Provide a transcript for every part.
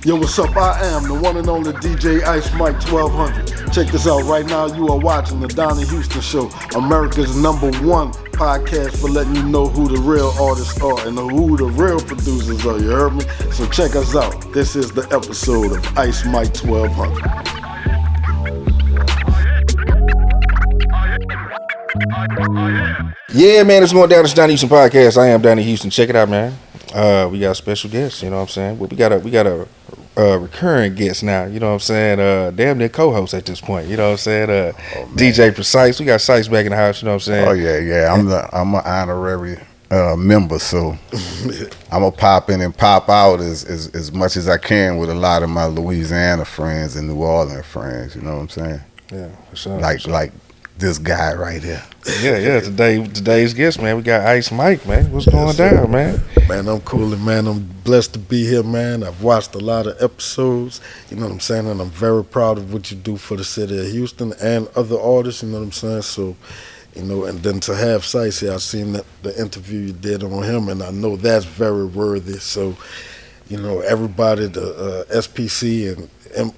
Yo, what's up? I am the one and only DJ Ice Mike 1200. Check this out. Right now, you are watching the Donnie Houston Show, America's #1 podcast for letting you know who the real artists are and who the real producers are. You heard me? So check us out. This is the episode of Ice Mike 1200. Yeah, man, it's going down. It's Donnie Houston podcast. I am Donnie Houston. Check it out, man. We got special guests. You know what I'm saying? Well, we got a recurring guest now. You know what I'm saying? Damn near co-host at this point. You know what I'm saying? DJ Precise. We got Sice back in the house. You know what I'm saying? Oh yeah. I'm an honorary member, so I'm gonna pop in and pop out as much as I can with a lot of my Louisiana friends and New Orleans friends. You know what I'm saying? Yeah, for sure. Like this guy right here. Yeah. Today's guest, man. We got Ice Mike, man. What's going down, man? Man, I'm cool, and man, I'm blessed to be here, man. I've watched a lot of episodes, you know what I'm saying, and I'm very proud of what you do for the city of Houston and other artists, you know what I'm saying. So, you know, and then to have Sice here, I've seen the interview you did on him, and I know that's very worthy. So, you know, everybody, the SPC and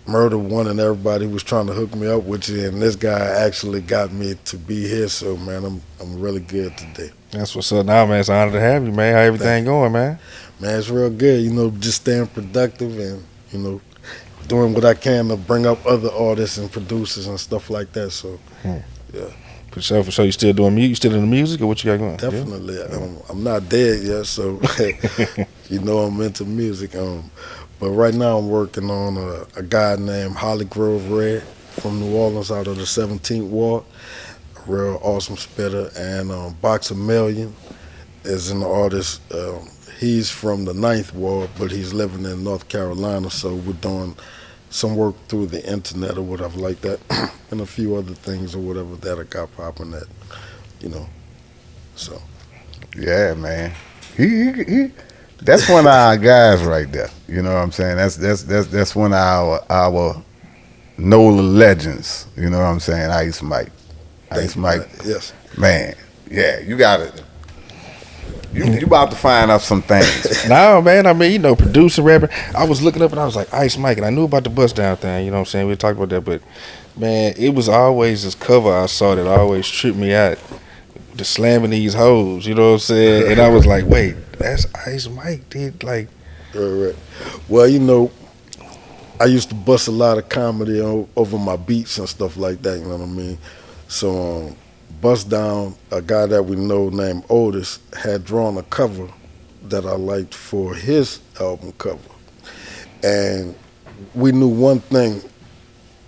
Murder One and everybody was trying to hook me up with you, and this guy actually got me to be here. So, man, I'm really good today. That's what's up now, man. It's an honor to have you, man. How everything going, man? Man, it's real good. You know, just staying productive and, you know, doing what I can to bring up other artists and producers and stuff like that. So, yeah. For sure. You still doing music? You still in the music, or what you got going? Definitely. Yeah. I'm not dead yet, so you know I'm into music. But right now I'm working on a guy named Holly Grove Red from New Orleans out of the 17th Ward. A real awesome spitter. And Boxer Million is an artist. He's from the 9th Ward, but he's living in North Carolina. So we're doing some work through the internet or whatever like that, and a few other things or whatever that I got popping that, you know. So. Yeah, man. He that's one of our guys right there. You know what I'm saying? That's one of our NOLA legends. You know what I'm saying? Ice Mike. Ice Mike. Yes. Man, yeah, you got it. You about to find out some things. No, man. I mean, you know, producer, rapper. I was looking up and I was like, Ice Mike, and I knew about the bust down thing. You know what I'm saying? We talked about that, but man, it was always this cover I saw that always tripped me out. The slamming these hoes, you know what I'm saying? And I was like, wait, that's Ice Mike, dude. Like, right. Well, you know, I used to bust a lot of comedy over my beats and stuff like that. You know what I mean? So, Bust Down, a guy that we know named Otis, had drawn a cover that I liked for his album cover. And we knew one thing: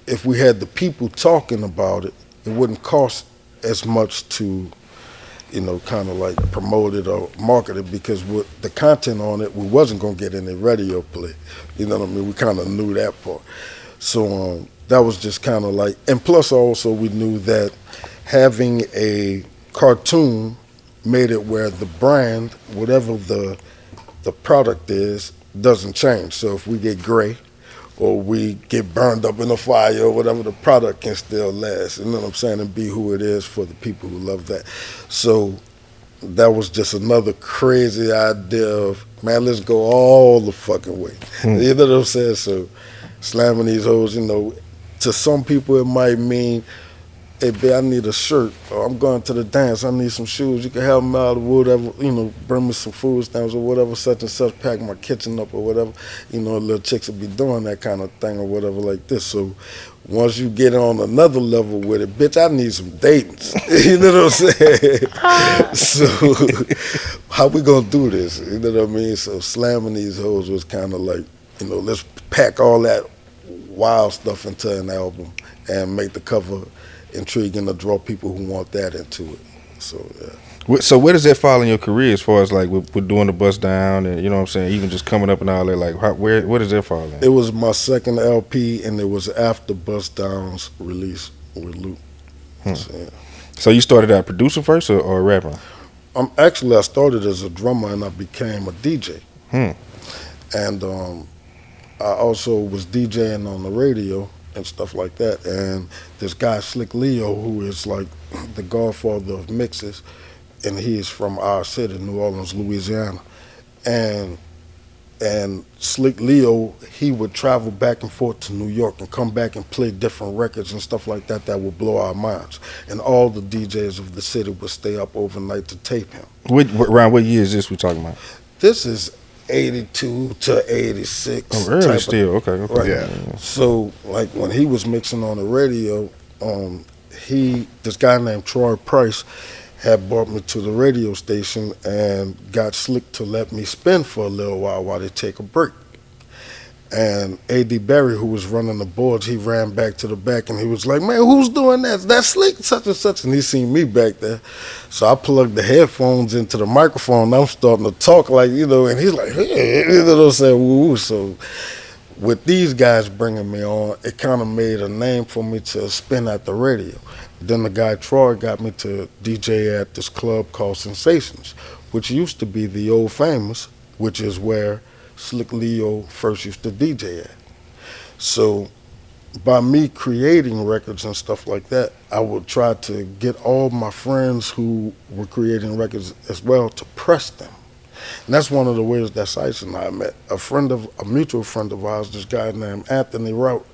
if we had the people talking about it, it wouldn't cost as much to, you know, kind of like promote it or market it, because with the content on it, we wasn't gonna get any radio play. You know what I mean? We kind of knew that part. So that was just kind of like, and plus also we knew that having a cartoon made it where the brand, whatever the product is, doesn't change. So if we get gray or we get burned up in a fire or whatever, the product can still last. You know what I'm saying? And be who it is for the people who love that. So that was just another crazy idea of, man, let's go all the fucking way. You know what I'm saying? So slamming these hoes, you know, to some people it might mean, hey, babe, I need a shirt, or I'm going to the dance, I need some shoes, you can help me out or whatever, you know, bring me some food stamps or whatever, such and such, pack my kitchen up or whatever. You know, little chicks will be doing that kind of thing or whatever like this. So once you get on another level with it, bitch, I need some datings. You know what I'm saying? So how we gonna do this? You know what I mean? So slamming these hoes was kind of like, you know, let's pack all that wild stuff into an album and make the cover intriguing to draw people who want that into it. So yeah. So where does that fall in your career as far as like with doing the bust down and, you know what I'm saying, even just coming up and all that? Like where does that fall in? It was my second LP, and it was after Bust Down's release with Luke. So, yeah. So you started out producer first or a rapper? Actually, I started as a drummer and I became a DJ. And I also was DJing on the radio and stuff like that. And this guy, Slick Leo, who is like the godfather of mixes, and he is from our city, New Orleans, Louisiana. And And Slick Leo, he would travel back and forth to New York and come back and play different records and stuff like that that would blow our minds. And all the DJs of the city would stay up overnight to tape him. Around what year is this we talking about? This is 82 to 86. Oh, early still. Okay. Right. Yeah. So, like, when he was mixing on the radio, this guy named Troy Price had brought me to the radio station and got Slick to let me spin for a little while they take a break. And A.D. Barry, who was running the boards, he ran back to the back and he was like, man, who's doing that? That's Slick, such and such. And he seen me back there. So I plugged the headphones into the microphone. I'm starting to talk like, and he's like, hey, what I'm saying? Woo. So with these guys bringing me on, it kind of made a name for me to spin at the radio. Then the guy Troy got me to DJ at this club called Sensations, which used to be the Old Famous, which is where Slick Leo first used to DJ at. So by me creating records and stuff like that, I would try to get all my friends who were creating records as well to press them. And that's one of the ways that Ice and I met. A mutual friend of ours, this guy named Anthony Rout,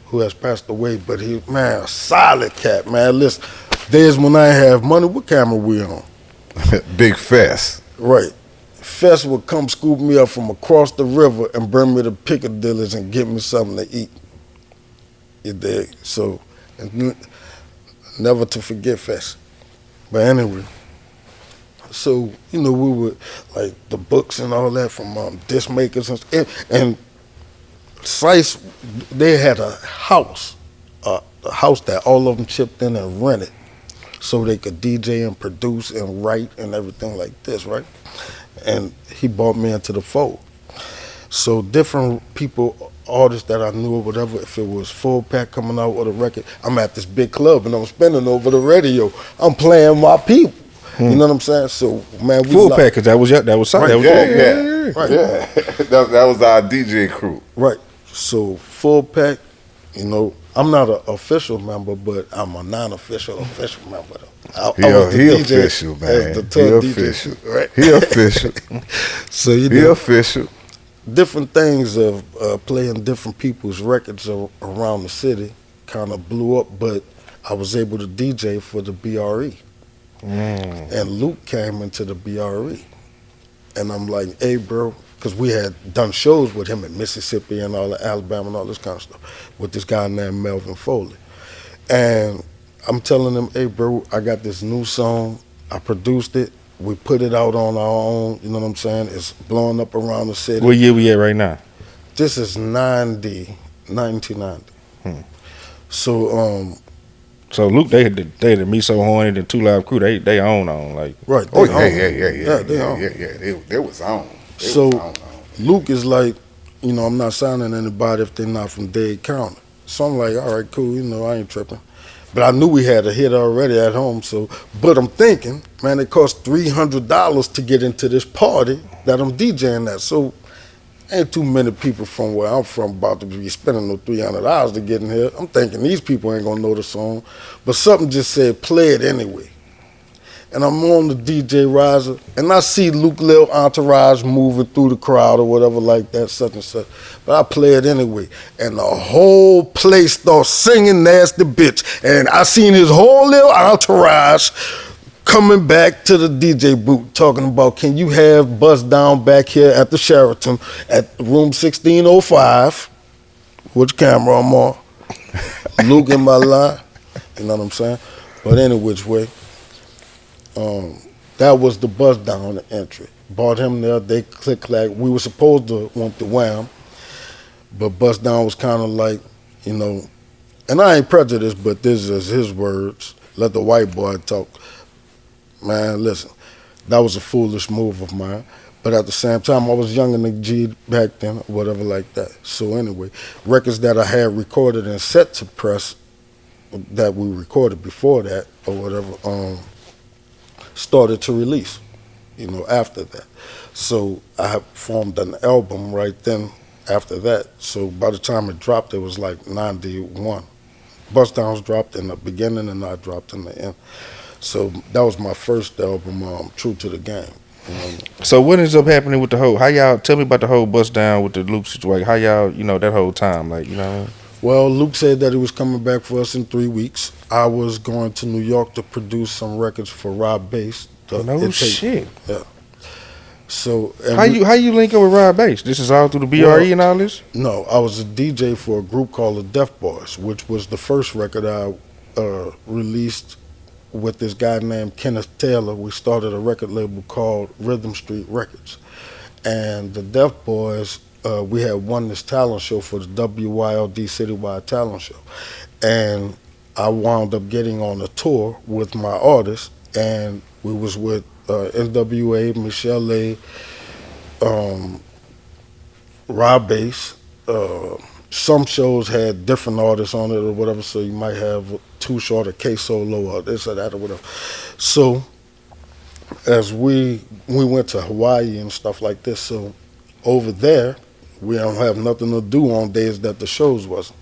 who has passed away, but he, man, a solid cat, man. Listen, days when I have money, what camera we on? Big Fest. Right. Fest would come scoop me up from across the river and bring me to Piccadilly's and get me something to eat. You dig? So, never to forget Fest. But anyway, so, we would, like, the books and all that from disc makers and Sice, they had a house that all of them chipped in and rented so they could DJ and produce and write and everything like this, right? And he brought me into the fold. So different people, artists that I knew or whatever, if it was Full Pack coming out with a record, I'm at this big club and I'm spinning over the radio. I'm playing my people. You know what I'm saying? So, man, we Full Pack, cause that was Right. Yeah. Right. Yeah. That was our DJ crew. Right. So Full Pack, I'm not an official member, but I'm a non-official member. He official, man. The tour He DJ, official. right? He official. So He official. different things of playing different people's records around the city kind of blew up, but I was able to DJ for the BRE. And Luke came into the BRE. And I'm like, hey, bro, because we had done shows with him in Mississippi and all that, Alabama and all this kind of stuff, with this guy named Melvin Foley. And I'm telling him, hey, bro, I got this new song. I produced it. We put it out on our own. You know what I'm saying? It's blowing up around the city. What year we at right now? This is 1990. So, So Luke, they had the Me So Horny, the 2 Live Crew. They own like. right. Oh, they own. yeah. They own. They was on. So Luke is like, I'm not signing anybody if they're not from Dade County. So I'm like, all right, cool, I ain't tripping. But I knew we had a hit already at home. But I'm thinking, man, it cost $300 to get into this party that I'm DJing at. So ain't too many people from where I'm from about to be spending no $300 to get in here. I'm thinking these people ain't gonna know the song. But something just said, play it anyway. And I'm on the DJ riser, and I see Luke Lil Entourage moving through the crowd or whatever like that, such and such. But I play it anyway. And the whole place starts singing Nasty Bitch. And I seen his whole little entourage coming back to the DJ booth talking about, can you have Bust Down back here at the Sheraton at room 1605, which camera I'm on, Luke in my line, you know what I'm saying? But any which way, that was the Bust Down entry. Brought him there, they click-clack. We were supposed to want the Wham, but Bust Down was kind of like, and I ain't prejudiced, but this is his words, let the white boy talk. Man, listen, that was a foolish move of mine. But at the same time, I was young and G back then, or whatever like that. So anyway, records that I had recorded and set to press, that we recorded before that, or whatever, started to release, after that. So I formed an album right then after that. So by the time it dropped, it was like 91. Bust Downs dropped in the beginning and I dropped in the end. So that was my first album, True to the Game. You know? So what ends up happening with the whole? How y'all tell me about the whole bust down with the Luke situation? How y'all, that whole time, like, what I mean? Well, Luke said that he was coming back for us in 3 weeks. I was going to New York to produce some records for Rob Bass. No shit. Yeah. So How you link up with Rod Bass? This is all through the BRE well, and all this? no, I was a DJ for a group called the Deaf Boys, which was the first record I released with this guy named Kenneth Taylor. We started a record label called Rhythm Street Records. And the Deaf Boys, we had won this talent show for the WYLD Citywide Talent Show. And I wound up getting on a tour with my artists, and we was with NWA, Michelle A., Rob Bass. Some shows had different artists on it or whatever, so you might have Too Short or K Solo or this or that or whatever. So as we went to Hawaii and stuff like this, so over there we don't have nothing to do on days that the shows wasn't.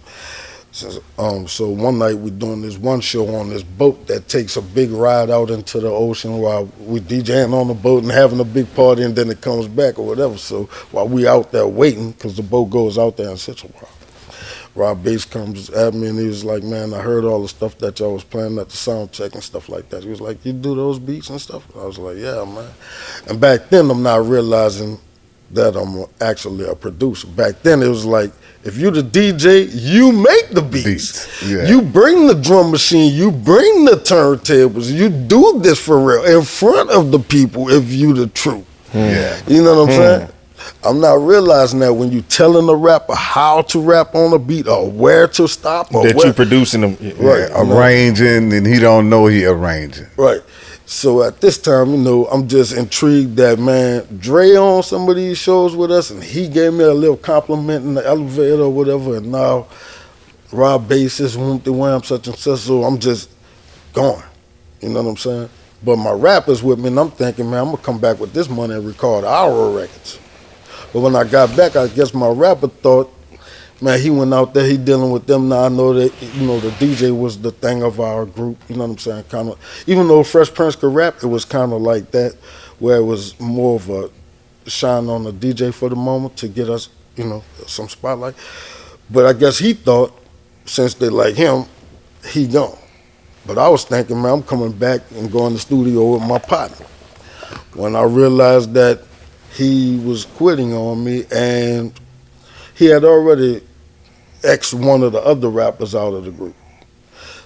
So one night we doing this one show on this boat that takes a big ride out into the ocean while we DJing on the boat and having a big party, and then it comes back or whatever. So while we out there waiting, because the boat goes out there and sits a while, Rob Bass comes at me and he was like, man, I heard all the stuff that y'all was playing at the sound check and stuff like that. He was like, you do those beats and stuff? I was like, yeah, man. And back then I'm not realizing that I'm actually a producer. Back then it was like, if you the DJ, you make the beats. Yeah. You bring the drum machine, you bring the turntables, you do this for real in front of the people if you the truth. Yeah. You know what I'm saying? I'm not realizing that when you telling a rapper how to rap on a beat or where to stop or That where, you producing them. Right. Arranging, and he don't know he arranging. Right. So at this time, I'm just intrigued that, man, Dre on some of these shows with us, and he gave me a little compliment in the elevator or whatever, and now Rob Bass is wham such and such, so I'm just going. You know what I'm saying? But my rappers with me, and I'm thinking, man, I'm gonna come back with this money and record our records. But when I got back, I guess my rapper thought, man, he went out there, he dealing with them. Now I know that, the DJ was the thing of our group, you know what I'm saying? Kind of, even though Fresh Prince could rap, it was kind of like that, where it was more of a shine on the DJ for the moment to get us, some spotlight. But I guess he thought, since they like him, he gone. But I was thinking, man, I'm coming back and going to the studio with my partner. When I realized that he was quitting on me, and he had already X one of the other rappers out of the group.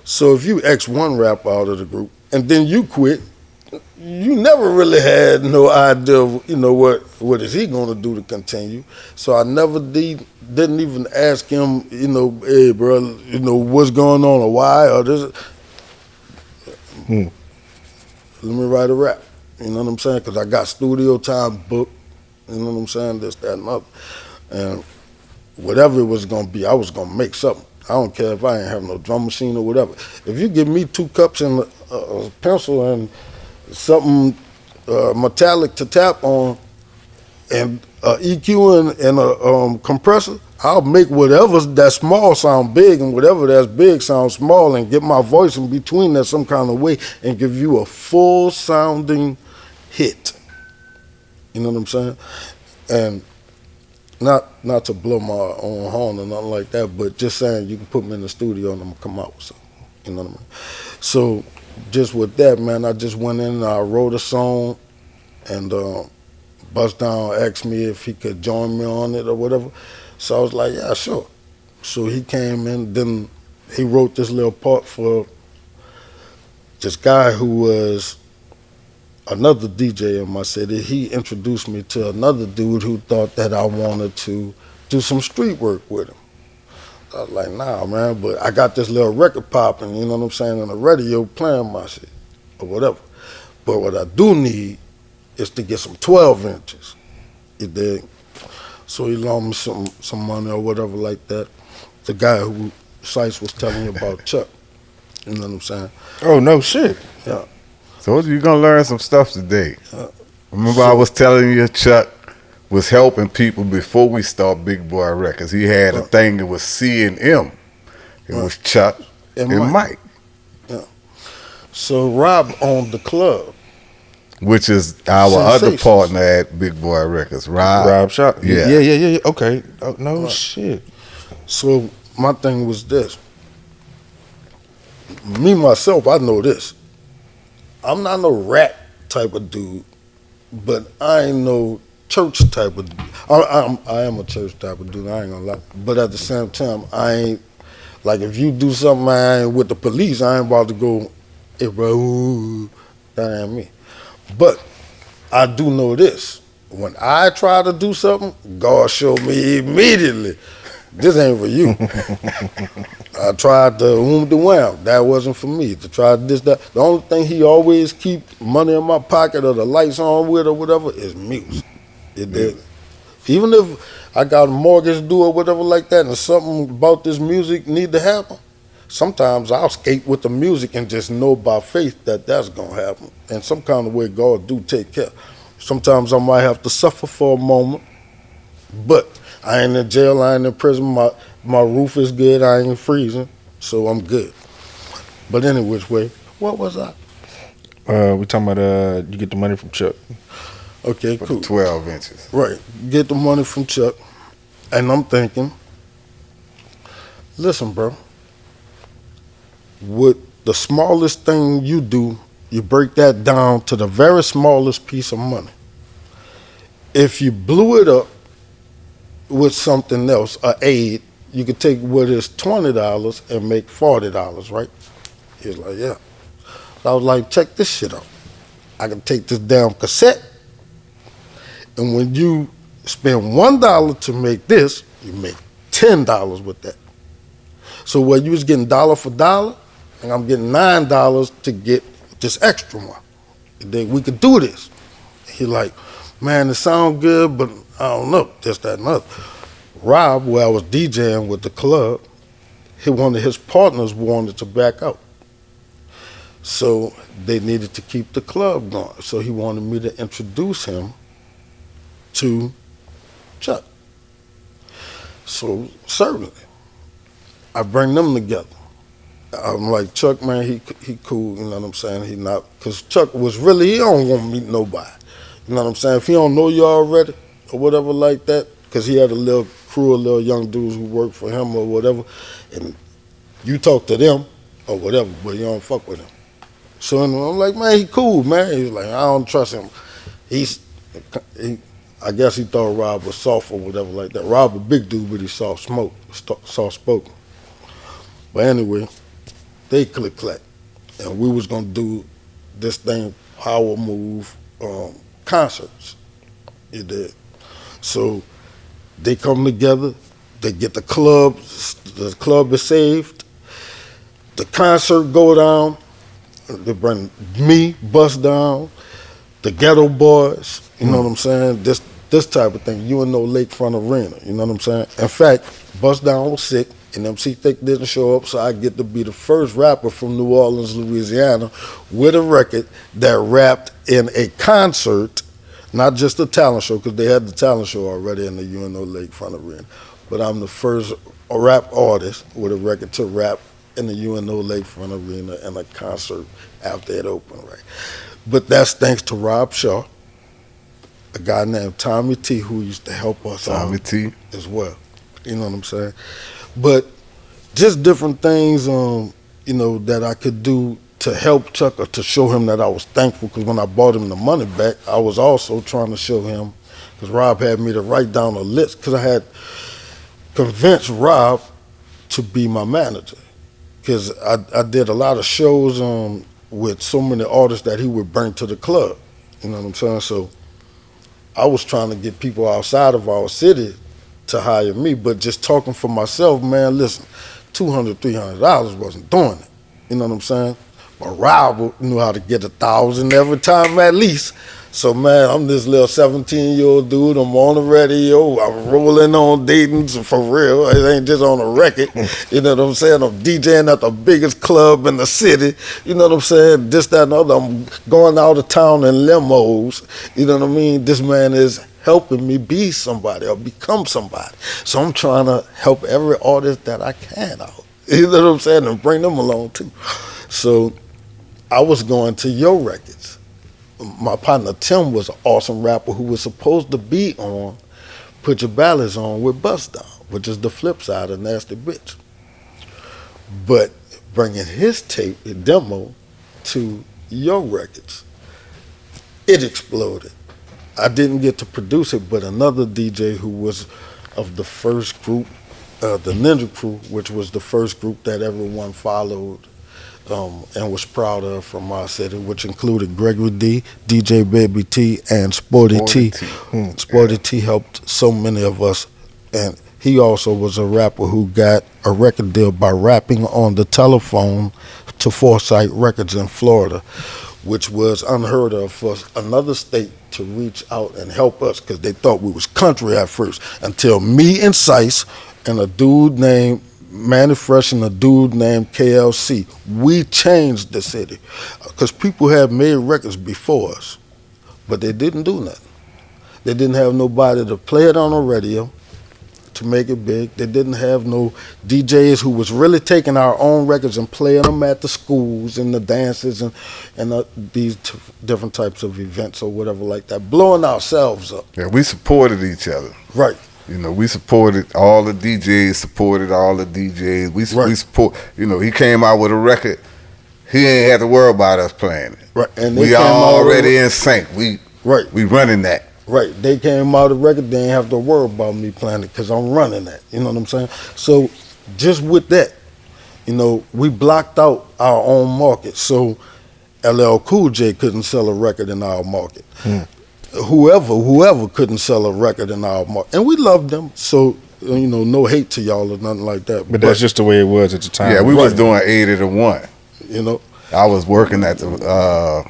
So if you X one rapper out of the group and then you quit, you never really had no idea of, what is he going to do to continue. So I never didn't even ask him, hey, bro, what's going on or why or this. Let me write a rap. You know what I'm saying? Because I got studio time booked. You know what I'm saying? This, that, and other. And whatever it was going to be, I was going to make something. I don't care if I ain't have no drum machine or whatever. If you give me 2 cups and a pencil and something metallic to tap on and EQ and a compressor, I'll make whatever that's small sound big and whatever that's big sound small and get my voice in between that some kind of way and give you a full sounding hit. You know what I'm saying? And not to blow my own horn or nothing like that, but just saying you can put me in the studio and I'm gonna come out with something. You know what I mean? So just with that, man, I just went in and I wrote a song, and Bust Down asked me if he could join me on it or whatever. So I was like, yeah, sure. So he came in, then he wrote this little part for this guy who was another DJ in my city. He introduced me to another dude who thought that I wanted to do some street work with him. I was like, nah, man, but I got this little record popping, you know what I'm saying, on the radio playing my shit or whatever. But what I do need is to get some 12 inches, you dig? So he loaned me some money or whatever like that. The guy who Sice was telling you about, Chuck, you know what I'm saying? Oh, no shit. Yeah. So you're going to learn some stuff today. Remember I was telling you Chuck was helping people before we start Big Boy Records. He had a thing that was C&M. It was Chuck and Mike. Yeah. So Rob owned the club. which is our other Sensations. partner at Big Boy Records, Rob. Rob Shop. Yeah. Yeah. Okay. Oh, no Right. shit. So my thing was this. Me myself, I know this. I'm not no rap type of dude, but I ain't no church type of. I am a church type of dude. I ain't gonna lie. But at the same time, I ain't like if you do something I ain't with the police, I ain't about to go. Hey, bro, ooh, that ain't me. But I do know this. When I try to do something, God showed me immediately. This ain't for you. I tried the wham. That wasn't for me. To try this, that. The only thing he always keep money in my pocket or the lights on with or whatever is music. It did. Even if I got a mortgage due or whatever like that, and something about this music need to happen, sometimes I'll skate with the music and just know by faith that that's gonna happen. And some kind of way God do take care. Sometimes I might have to suffer for a moment, but I ain't in jail, I ain't in prison. My roof is good, I ain't freezing, so I'm good. But any which way, what was I? We talking about you get the money from Chuck. Okay, For the cool. 12 inches. Right, get the money from Chuck, and I'm thinking, listen, bro, with the smallest thing you do, you break that down to the very smallest piece of money. If you blew it up with something else, a aid, you could take what is $20 and make $40, right? He was like, yeah. So I was like, check this shit out. I can take this damn cassette, and when you spend $1 to make this, you make $10 with that. So where you was getting dollar for dollar, and I'm getting $9 to get this extra one. And then we could do this. He like, man, it sound good, but I don't know, this, that, and other. Rob, where I was DJing with the club, one of his partners wanted to back out. So they needed to keep the club going. So he wanted me to introduce him to Chuck. So certainly, I bring them together. I'm like, Chuck, man, he cool, you know what I'm saying? He not, because Chuck was really, he don't want to meet nobody. You know what I'm saying? If he don't know you already or whatever like that, because he had a little crew of little young dudes who worked for him or whatever, and you talk to them or whatever, but you don't fuck with him. So I'm like, man, he cool, man. He's like, I don't trust him. He, I guess he thought Rob was soft or whatever like that. Rob a big dude, but he's soft spoken. But anyway, they click clack, and we was gonna do this thing, power move concerts. You did. So they come together, they get the club is saved, the concert go down, they bring me, Bust Down, the Ghetto Boys, you know what I'm saying? This type of thing, U.N.L.V Lakefront Arena, you know what I'm saying? In fact, Bust Down was sick, and MC Thick didn't show up, so I get to be the first rapper from New Orleans, Louisiana, with a record that rapped in a concert, not just a talent show, because they had the talent show already in the U.N.L.V Lakefront Arena. But I'm the first rap artist with a record to rap in the U.N.L.V Lakefront Arena in a concert after it opened, right? But that's thanks to Rob Shaw, a guy named Tommy T, who used to help us Tommy T. as well. You know what I'm saying? But just different things, that I could do to help Chuck or to show him that I was thankful. Because when I bought him the money back, I was also trying to show him, because Rob had me to write down a list, because I had convinced Rob to be my manager. Because I did a lot of shows with so many artists that he would bring to the club. You know what I'm saying? So I was trying to get people outside of our city to hire me, but just talking for myself, man, listen, $200, $300 wasn't doing it. You know what I'm saying? But Rob knew how to get 1,000 every time at least. So, man, I'm this little 17-year-old dude. I'm on the radio. I'm rolling on Dayton's for real. It ain't just on a record. You know what I'm saying? I'm DJing at the biggest club in the city. You know what I'm saying? This, that, and other. I'm going out of town in limos. You know what I mean? This man is helping me be somebody or become somebody. So I'm trying to help every artist that I can out. You know what I'm saying? And bring them along, too. So I was going to your records. my partner Tim was an awesome rapper who was supposed to be on Put Your Ballads On with Bust Down, which is the flip side of Nasty Bitch. But bringing his tape, demo, to your records, it exploded. I didn't get to produce it, but another DJ who was of the first group, the Ninja Crew, which was the first group that everyone followed and was proud of from our city, which included Gregory D, DJ Baby T, and Sporty T. Sporty T helped so many of us, and he also was a rapper who got a record deal by rapping on the telephone to Foresight Records in Florida, which was unheard of for another state to reach out and help us because they thought we was country at first, until me and Sice and a dude named Manny Fresh and a dude named KLC, we changed the city because people had made records before us, but they didn't do nothing. They didn't have nobody to play it on the radio to make it big. They didn't have no DJs who was really taking our own records and playing them at the schools and the dances and these different types of events or whatever like that, blowing ourselves up. Yeah, we supported each other. Right. You know, we supported all the DJs, supported all the DJs. We support, you know, he came out with a record. He ain't had to worry about us playing it. Right. And we already in sync. We running that. Right. They came out of the record, they ain't have to worry about me playing it because I'm running that. You know what I'm saying? So just with that, you know, we blocked out our own market. So LL Cool J couldn't sell a record in our market. Whoever couldn't sell a record in our market. And we loved them. So, you know, no hate to y'all or nothing like that. But that's just the way it was at the time. Yeah, we was doing 80 to 1. You know, I was working at the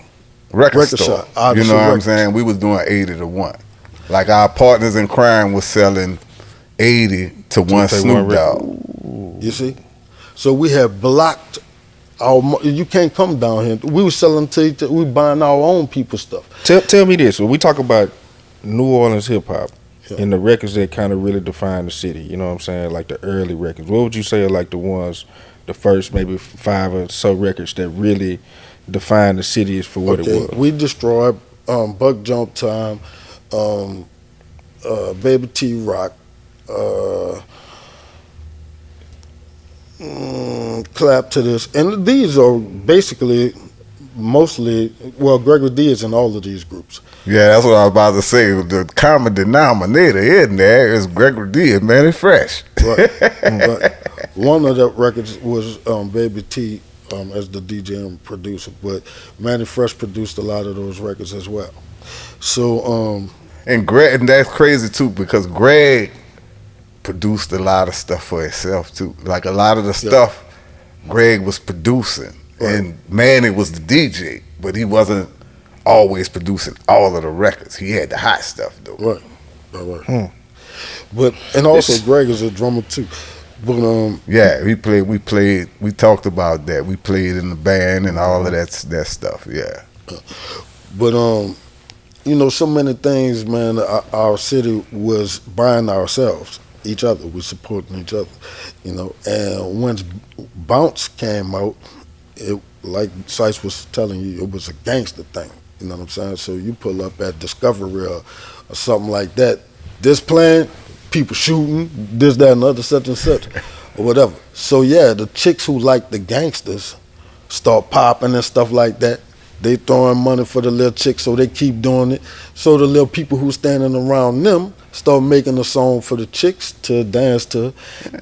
record store. You know what I'm saying? We was doing 80 to 1. Like our partners in crime was selling 80 to 1 Snoop Dogg. You see? So we had blocked you can't come down here. We were selling we buying our own people's stuff. Tell me this. When we talk about New Orleans hip hop and the records that kind of really define the city, you know what I'm saying? Like the early records. What would you say are like the first maybe 5 or so records that really define the city for what it was? We destroyed Buck Jump Time, Baby T Rock, Clap to This, and these are basically mostly, well, Gregory D is in all of these groups. Yeah, that's what I was about to say. The common denominator in there is Gregory D and Manny Fresh. Right. But one of the records was Baby T as the DJ and producer, but Manny Fresh produced a lot of those records as well. So and Greg, and that's crazy too, because Greg produced a lot of stuff for himself too. Like a lot of the stuff Greg was producing, and Manny was the DJ, but he wasn't always producing all of the records. He had the hot stuff though. Right. But and also Greg is a drummer too. But yeah, we talked about that. We played in the band and all of that stuff. Yeah. But you know, so many things, man. Our city was buying ourselves, each other. We supporting each other, you know. And once Bounce came out, it, like Sice was telling you, it was a gangster thing. You know what I'm saying? So you pull up at Discovery or something like that. This playing, people shooting, this, that, and other, such and such, or whatever. So yeah, the chicks who like the gangsters start popping and stuff like that. They throwing money for the little chicks, so they keep doing it. So the little people who standing around them start making a song for the chicks to dance to,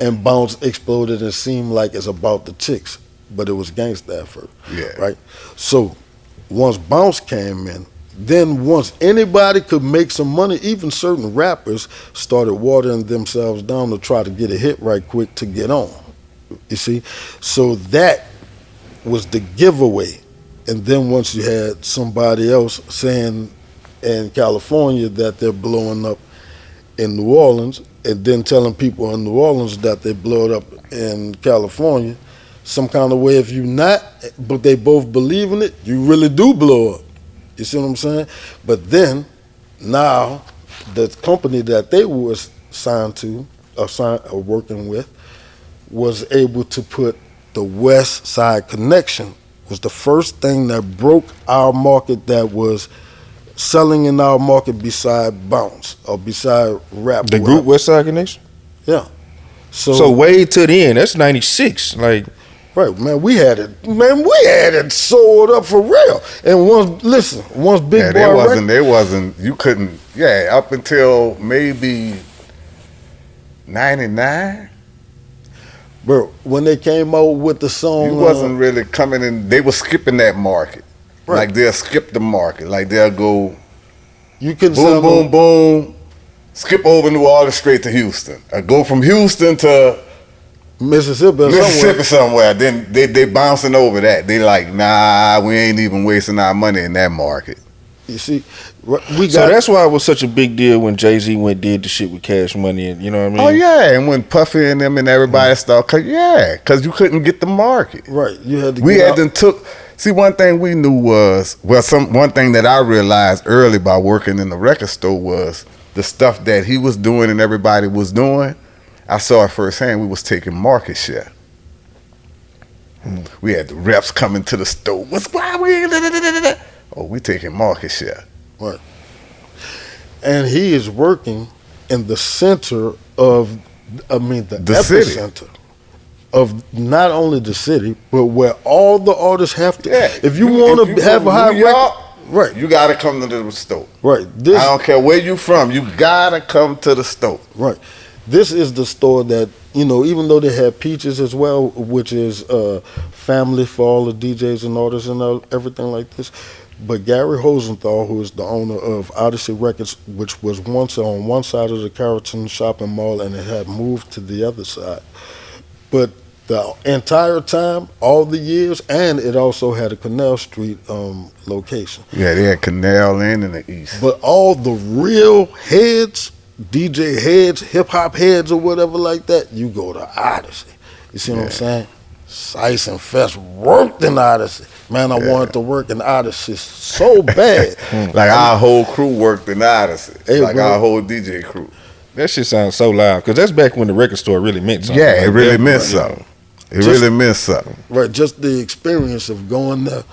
and Bounce exploded and seemed like it's about the chicks, but it was gangsta at first. Yeah. Right? So once Bounce came in, then once anybody could make some money, even certain rappers started watering themselves down to try to get a hit right quick to get on. You see? So that was the giveaway. And then once you had somebody else saying in California that they're blowing up in New Orleans, and then telling people in New Orleans that they blow it up in California, some kind of way, if you not, but they both believe in it, you really do blow up. You see what I'm saying? But then, now, the company that they were signed to, or working with, was able to put the West Side Connection was the first thing that broke our market, that was selling in our market beside bounce or beside rap. The group West Side Connection. Yeah. So way to the end. That's 96. Like, right, man, we had it sold up for real. And once Big Boy there wasn't, you couldn't, up until maybe 99. Bro, when they came out with the song, You wasn't really coming in. They were skipping that market. Right. Like they'll skip the market. Like they'll go you couldn't boom, sell boom, boom, skip over New Orleans straight to Houston. Or go from Houston to Mississippi somewhere. Then they bouncing over that. They like, nah, we ain't even wasting our money in that market. You see, So that's why it was such a big deal when Jay-Z did the shit with Cash Money, and you know what I mean? Oh yeah, and when Puffy and them and everybody started, because you couldn't get the market. Right, you had to. See, one thing we knew was, one thing that I realized early by working in the record store was the stuff that he was doing and everybody was doing. I saw it firsthand. We was taking market share. We had the reps coming to the store. We taking market share. Right. And he is working in the center of, the epicenter city. Of not only the city, but where all the artists have to. Yeah. If you want to have a high record, right, you got to come to the store. Right. I don't care where you from. You got to come to the store. Right. This is the store that, even though they had Peaches as well, which is family for all the DJs and artists and everything like this. But Gary Rosenthal, who is the owner of Odyssey Records, which was once on one side of the Carrollton shopping mall and it had moved to the other side. But the entire time, all the years, and it also had a Canal Street location. Yeah, they had Canal and in the east. But all the real heads, DJ heads, hip hop heads, or whatever like that, you go to Odyssey. You see what I'm saying? Sice and Fest worked in Odyssey. Man, I wanted to work in Odyssey so bad. Like our whole crew worked in Odyssey. Hey, like bro. our whole DJ crew. That shit sounds so loud, because that's back when the record store really meant something. Yeah, it really meant something. It really meant something. Right, just the experience of going there,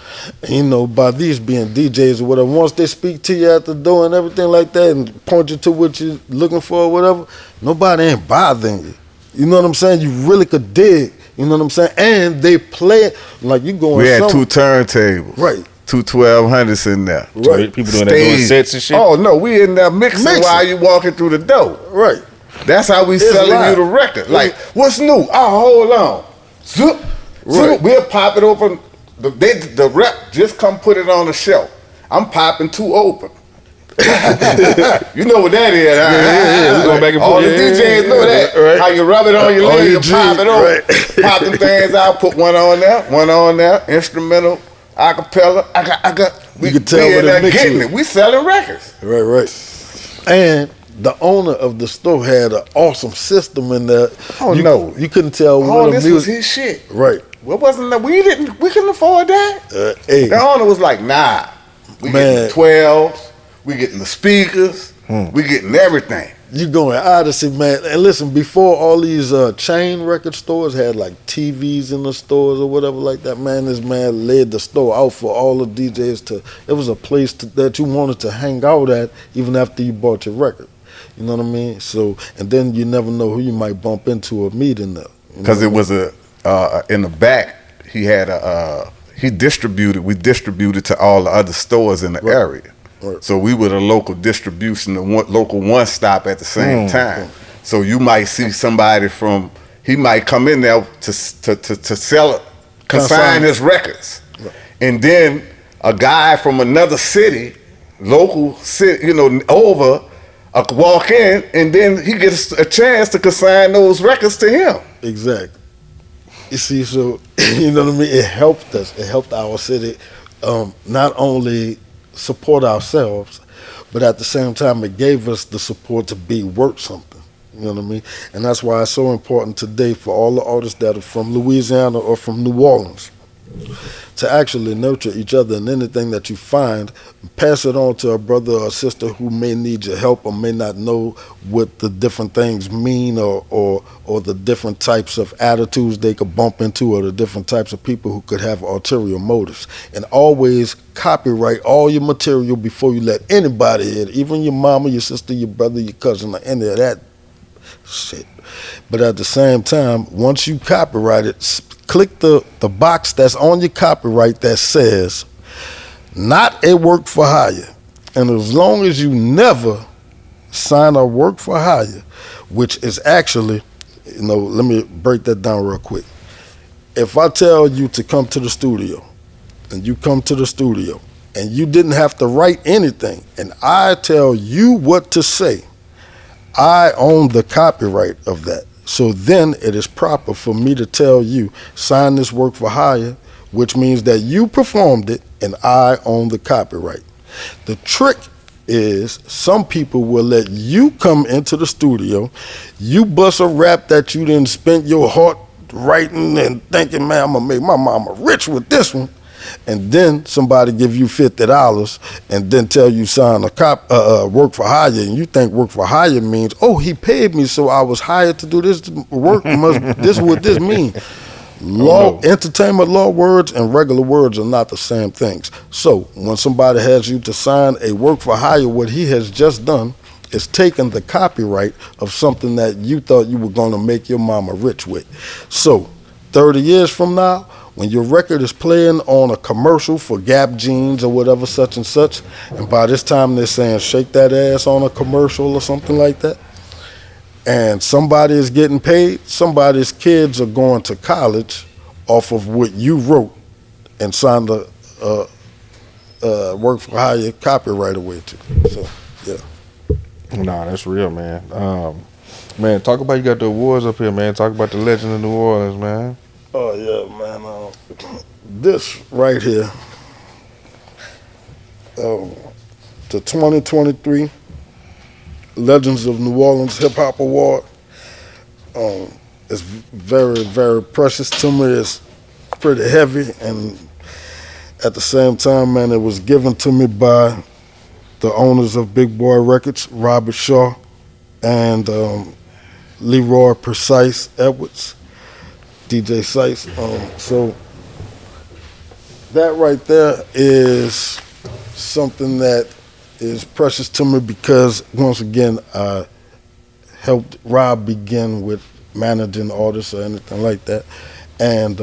by these being DJs or whatever. Once they speak to you at the door and everything like that and point you to what you're looking for or whatever, nobody ain't bothering you. You know what I'm saying? You really could dig. You know what I'm saying? And they play it like you going. We had 2 turntables. Right. 2 1200s in there. Right. People doing sets and shit. Oh no, we in there mixing while you walking through the door. Right. That's how we selling live. you the record. Like, what's new? Oh, hold on. Zoop. Right. We'll pop it open. The rep just come put it on the shelf. I'm popping 2 open. You know what that is, huh? Yeah. We going back and forth. All the DJs know that. Right. How you rub it on your leg, you pop it over. Right. Pop them things out, put one on there, instrumental, acapella. I got. You can tell we what in there it mixed getting with. it. We selling records. Right. And the owner of the store had an awesome system in there. Oh, no. You couldn't tell Oh, what this the was music. his shit. Right. What wasn't that? We couldn't afford that. Hey. The owner was like, nah. We getting 12s. We getting the speakers. We getting everything. You going Odyssey, man. And listen, before all these chain record stores had like TVs in the stores or whatever like that, man, this man laid the store out for all the DJs to, it was a place that you wanted to hang out at even after you bought your record. You know what I mean? So, and then you never know who you might bump into or meet in there. Because it was in the back, he had we distributed to all the other stores in the area. Right. So we were the local distribution, the local one stop at the same time. So you might see somebody he might come in there to sell, consign his records. Right. And then a guy from another city, local city, over, walk in, and then he gets a chance to consign those records to him. Exactly. You see, so, you know what I mean? It helped us. It helped our city not only support ourselves, but at the same time, it gave us the support to be worth something. You know what I mean? And that's why it's so important today for all the artists that are from Louisiana or from New Orleans. to actually nurture each other, and anything that you find, pass it on to a brother or a sister who may need your help or may not know what the different things mean, or the different types of attitudes they could bump into, or the different types of people who could have ulterior motives. And always copyright all your material before you let anybody in, even your mama, your sister, your brother, your cousin, or any of that shit. But at the same time, once you copyright it, click the box that's on your copyright that says not a work for hire. And as long as you never sign a work for hire, which is actually, let me break that down real quick. If I tell you to come to the studio, and you come to the studio, and you didn't have to write anything, and I tell you what to say, I own the copyright of that. So then it is proper for me to tell you, sign this work for hire, which means that you performed it and I own the copyright. The trick is some people will let you come into the studio, you bust a rap that you didn't spend your heart writing and thinking, man, I'm gonna make my mama rich with this one. And then somebody give you $50 and then tell you sign a work for hire, and you think work for hire means, oh, he paid me, so I was hired to do this work. This is what this mean. Law, entertainment law words and regular words are not the same things. So when somebody has you to sign a work for hire, what he has just done is taken the copyright of something that you thought you were going to make your mama rich with. So 30 years from now, when your record is playing on a commercial for Gap jeans or whatever such and such, and by this time they're saying shake that ass on a commercial or something like that, and somebody is getting paid, somebody's kids are going to college off of what you wrote and signed a work for hire copyright away to. So, yeah. Nah, that's real, man. Man, talk about, you got the awards up here, man. Talk about the legend of New Orleans, man. Oh, yeah, man. This right here, the 2023 Legends of New Orleans Hip Hop Award, is very, very precious to me. It's pretty heavy, and at the same time, man, it was given to me by the owners of Big Boy Records, Robert Shaw and Leroy Precise Edwards, DJ Sice. So that right there is something that is precious to me because, once again, I helped Rob begin with managing artists or anything like that. And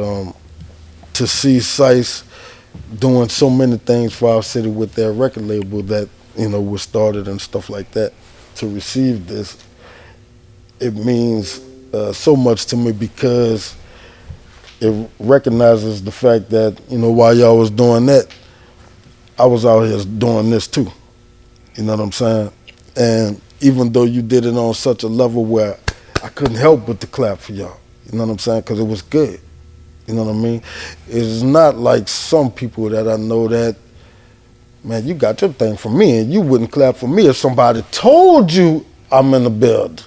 to see Sice doing so many things for our city with their record label that, was started and stuff like that, to receive this, it means so much to me because it recognizes the fact that, while y'all was doing that, I was out here doing this too. You know what I'm saying? And even though you did it on such a level where I couldn't help but to clap for y'all. You know what I'm saying? Because it was good. You know what I mean? It's not like some people that I know that, man, you got your thing from me and you wouldn't clap for me if somebody told you I'm in the build.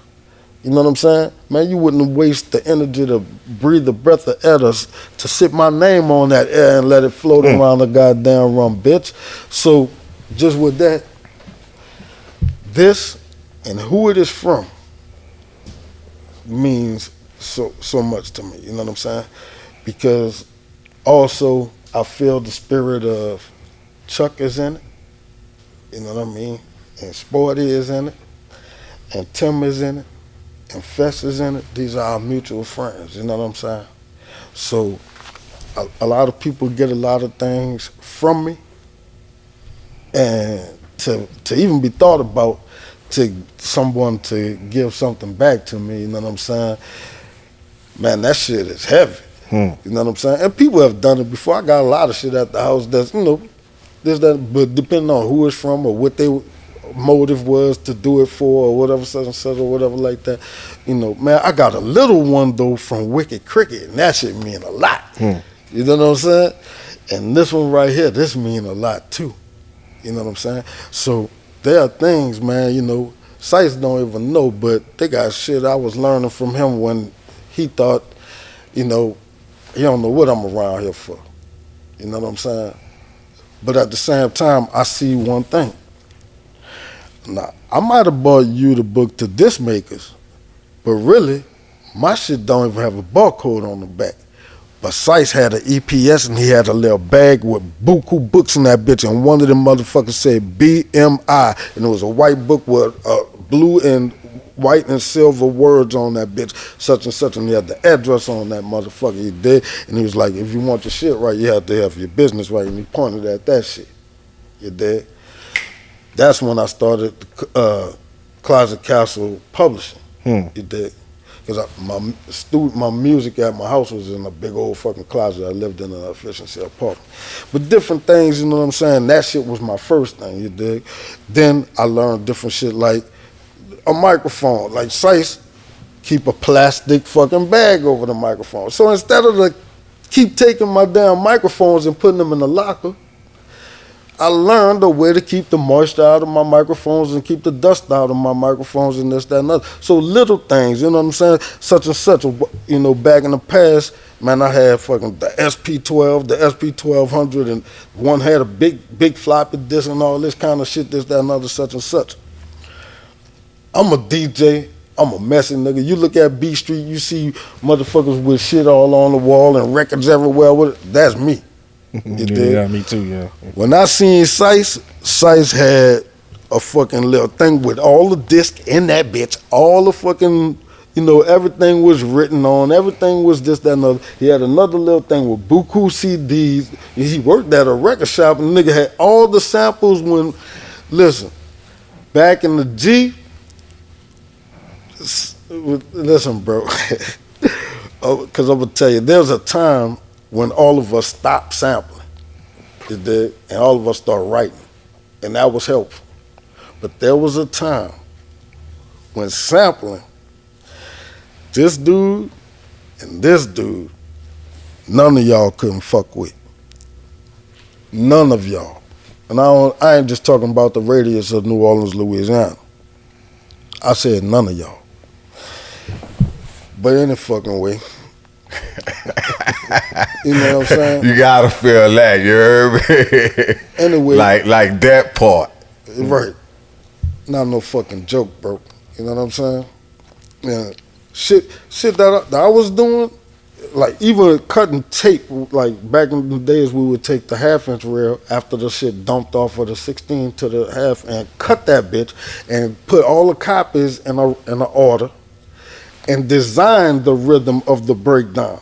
You know what I'm saying? Man, you wouldn't waste the energy to breathe a breath of air to sit my name on that air and let it float around the goddamn room, bitch. So just with that, this and who it is from means so much to me. You know what I'm saying? Because also I feel the spirit of Chuck is in it. You know what I mean? And Sporty is in it. And Tim is in it. And Fest is in it. These are our mutual friends. You know what I'm saying? So a lot of people get a lot of things from me. And to even be thought about, to someone to give something back to me, you know what I'm saying? Man, that shit is heavy. You know what I'm saying? And people have done it before. I got a lot of shit at the house that's, this, that, but depending on who it's from or what their motive was to do it for or whatever, such and such or whatever like that. Man, I got a little one, though, from Wicked Cricket, and that shit mean a lot. You know what I'm saying? And this one right here, this mean a lot, too. You know what I'm saying? So there are things, man, Sice don't even know, but they got shit I was learning from him when he thought, he don't know what I'm around here for. You know what I'm saying? But at the same time, I see one thing. Now, I might have bought you the book to disc makers, but really, my shit don't even have a barcode on the back. But Sice had an EPS and he had a little bag with buku books in that bitch, and one of them motherfuckers said BMI, and it was a white book with blue and white and silver words on that bitch, such and such, and he had the address on that motherfucker. He did, and he was like, if you want your shit right, you have to have your business right, and he pointed at that shit. You did. That's when I started Closet Castle Publishing. You did. Because my music at my house was in a big old fucking closet. I lived in an efficiency apartment. But different things, you know what I'm saying? That shit was my first thing, you dig? Then I learned different shit like a microphone. Like Sice, keep a plastic fucking bag over the microphone. So instead of keep taking my damn microphones and putting them in the locker, I learned a way to keep the moisture out of my microphones and keep the dust out of my microphones and this, that, and other. So little things, you know what I'm saying? Such and such, you know, back in the past, man, I had fucking the SP12, the SP1200, and one had a big floppy disk and all this kind of shit, this, that, and other, such and such. I'm a DJ. I'm a messy nigga. You look at B Street, you see motherfuckers with shit all on the wall and records everywhere with it. That's me. Yeah, me too, yeah. When I seen Sice had a fucking little thing with all the discs in that bitch, all the fucking, you know, everything was written on, everything was this, that, and other. He had another little thing with buku CDs. He worked at a record shop, and the nigga had all the samples when, listen, back in the G, listen, bro, because I'm going to tell you, there was a time when all of us stopped sampling, and all of us started writing, and that was helpful. But there was a time when sampling, this dude and this dude, none of y'all couldn't fuck with. None of y'all. And I ain't just talking about the radius of New Orleans, Louisiana. I said none of y'all. But any fucking way. You know what I'm saying? You gotta feel that, you heard me? Anyway. Like that part. Right. Not no fucking joke, bro. You know what I'm saying? Yeah. Shit that I was doing, like even cutting tape, like back in the days we would take the half-inch reel after the shit dumped off of the 16 to the half and cut that bitch and put all the copies in a order and design the rhythm of the breakdown.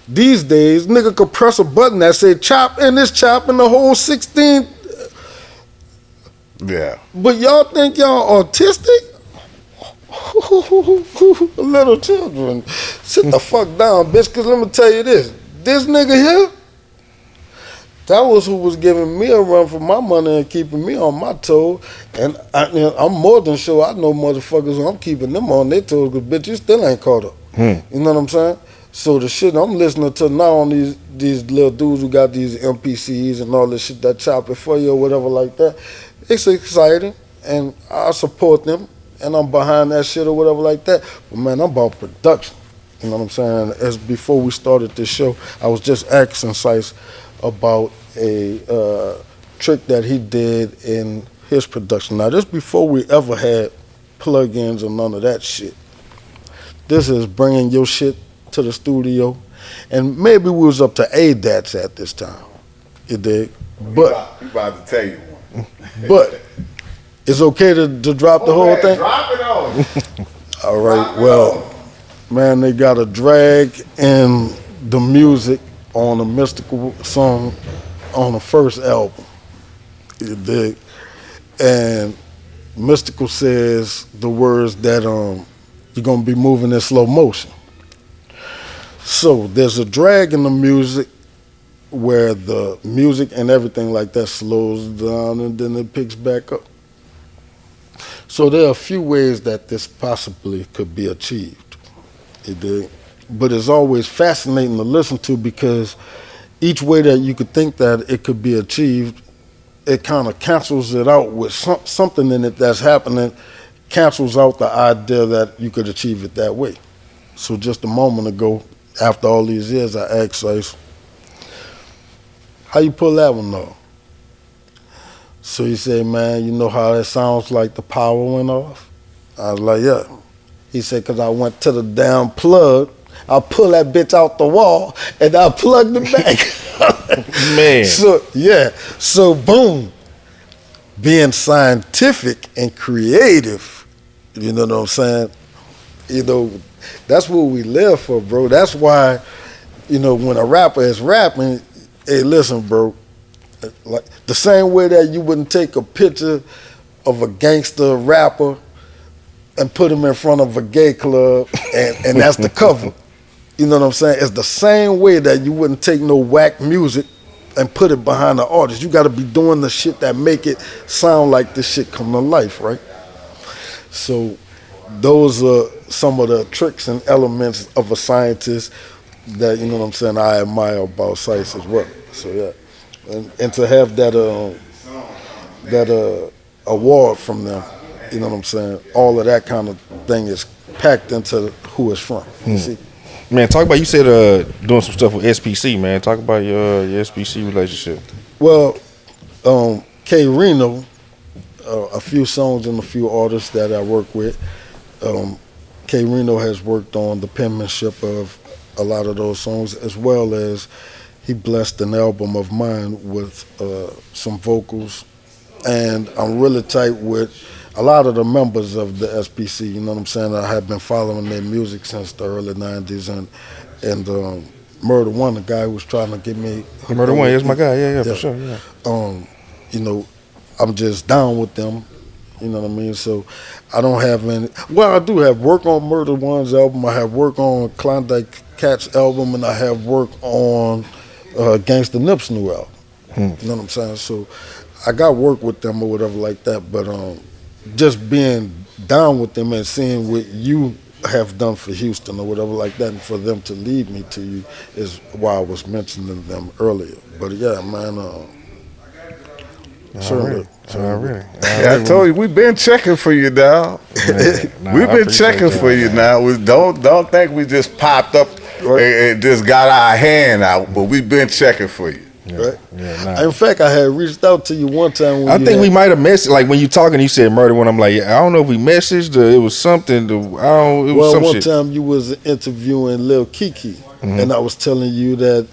These days, nigga could press a button that said chop and it's chopping the whole 16. Yeah. But y'all think y'all autistic? Little children, sit the fuck down, bitch, because let me tell you this nigga here, that was who was giving me a run for my money and keeping me on my toes. And I'm more than sure I know motherfuckers who I'm keeping them on their toes, because bitch, you still ain't caught up. You know what I'm saying? So the shit I'm listening to now on these little dudes who got these MPCs and all this shit that chop it for you or whatever like that, it's exciting and I support them and I'm behind that shit or whatever like that. But man, I'm about production. You know what I'm saying? As before we started this show, I was just asking Sice about a trick that he did in his production. Now this before we ever had plugins or none of that shit. This is bringing your shit to the studio, and maybe we was up to ADATs at this time. You dig? But we about to tell you one. But it's okay to drop the whole thing? Drop it on. All right, well, man, they got a drag in the music on a Mystical song on the first album. You dig? And Mystical says the words that you're gonna be moving in slow motion. So there's a drag in the music where the music and everything like that slows down and then it picks back up. So there are a few ways that this possibly could be achieved. You dig? But it's always fascinating to listen to because each way that you could think that it could be achieved, it kind of cancels it out with something in it that's happening, cancels out the idea that you could achieve it that way. So just a moment ago, after all these years, I asked Sice, how you pull that one off? So he said, man, you know how that sounds like the power went off? I was like, yeah. He said, because I went to the damn plug. I pulled that bitch out the wall and I plugged it back. Man. So, yeah. So, boom. Being scientific and creative, you know what I'm saying? You know, that's what we live for, bro. That's why, you know, when a rapper is rapping, hey, listen, bro. Like the same way that you wouldn't take a picture of a gangster rapper and put him in front of a gay club and that's the cover. You know what I'm saying? It's the same way that you wouldn't take no whack music and put it behind the artist. You got to be doing the shit that make it sound like this shit come to life, right? So those are some of the tricks and elements of a scientist that, you know what I'm saying, I admire about science as well. So yeah. And to have that award from them, you know what I'm saying? All of that kind of thing is packed into who it's from. You see? Man, talk about, you said doing some stuff with SPC, man. Talk about your SPC relationship. Well, K Reno, a few songs and a few artists that I work with. K Reno has worked on the penmanship of a lot of those songs, as well as he blessed an album of mine with some vocals. And I'm really tight with a lot of the members of the SPC, you know what I'm saying? I have been following their music since the early 90s. And Murder One, the guy who was trying to get me. Murder One, is my guy. Yeah, for sure. Yeah. You know, I'm just down with them. You know what I mean? So I don't have any. Well, I do have work on Murder One's album. I have work on Klondike Cat's album, and I have work on Gangsta Nip's new album. You know what I'm saying? So I got work with them or whatever like that. But just being down with them and seeing what you have done for Houston or whatever like that, and for them to lead me to you is why I was mentioning them earlier. But yeah, man. Certainly. Yeah, I told you we've been checking for you, dog. We've been checking for you now. We don't think we just popped up and just got our hand out, but we've been checking for you. Right. Yeah, in fact, I had reached out to you one time. I think we might have messaged. Like when you talking, you said Murder One. I'm like, I don't know if we messaged. Or it was something. One time you was interviewing Lil Kiki, and I was telling you that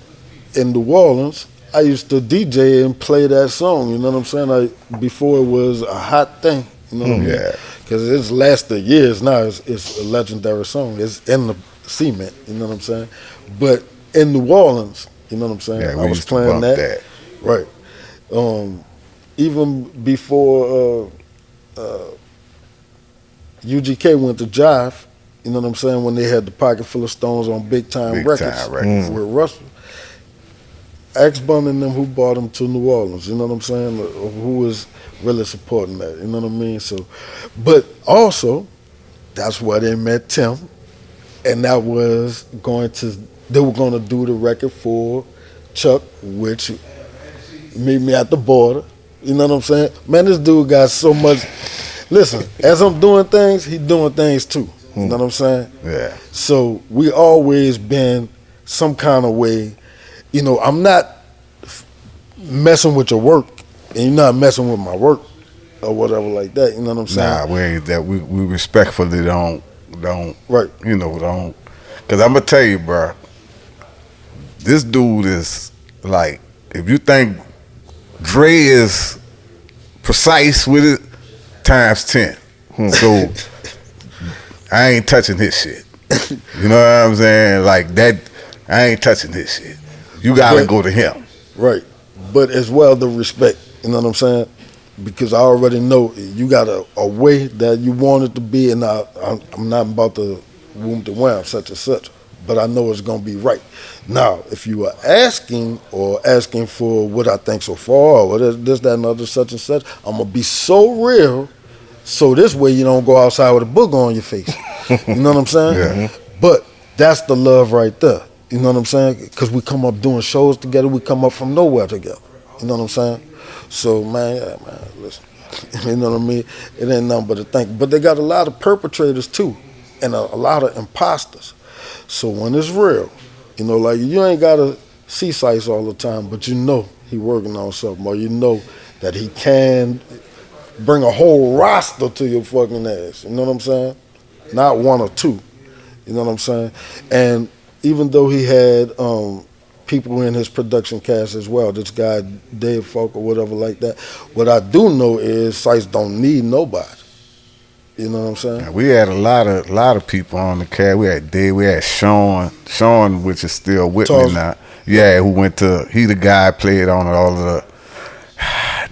in New Orleans, I used to DJ and play that song. You know what I'm saying? Before it was a hot thing. You know what I mean? Yeah. Because it's lasted years now. It's a legendary song. It's in the cement. You know what I'm saying? But in New Orleans, you know what I'm saying? Yeah, I was playing that. Right. Even before UGK went to Jive, you know what I'm saying? When they had the Pocket Full of Stones on Big Time Records with Russell. Ask Bun and them who brought them to New Orleans, you know what I'm saying? Who was really supporting that, you know what I mean? So, but also, that's where they met Tim, and that was they were going to do the record for Chuck, which meet me at the border, you know what I'm saying? Man, this dude got so much. Listen, as I'm doing things, he doing things too, you know what I'm saying? Yeah. So we always been some kind of way. You know, I'm not messing with your work, and you're not messing with my work, or whatever like that. You know what I'm saying? Nah, we ain't that. We respectfully don't. Right. You know, don't. Because I'm gonna tell you, bro. This dude is like, if you think Dre is precise with it, times 10. So I ain't touching his shit. You know what I'm saying? Like that. I ain't touching his shit. You gotta go to him. Right. But as well the respect, you know what I'm saying? Because I already know you got a way that you want it to be, and I'm not about to womb to wham, such and such. But I know it's gonna be right. Now, if you are asking for what I think so far, or what this, that, and other, such and such, I'm gonna be so real, so this way you don't go outside with a booger on your face. You know what I'm saying? Yeah. But that's the love right there. You know what I'm saying? Because we come up doing shows together. We come up from nowhere together. You know what I'm saying? So, man, listen. You know what I mean? It ain't nothing but a thing. But they got a lot of perpetrators, too, and a lot of imposters. So when it's real, you know, like you ain't got to see Sice all the time, but you know he working on something, or you know that he can bring a whole roster to your fucking ass. You know what I'm saying? Not one or two. You know what I'm saying? And even though he had people in his production cast as well, this guy Dave Falk or whatever like that, what I do know is Sice don't need nobody. You know what I'm saying? We had a lot of people on the cast. We had Dave, we had Sean, which is still with me now. Yeah, who went to the guy played on all of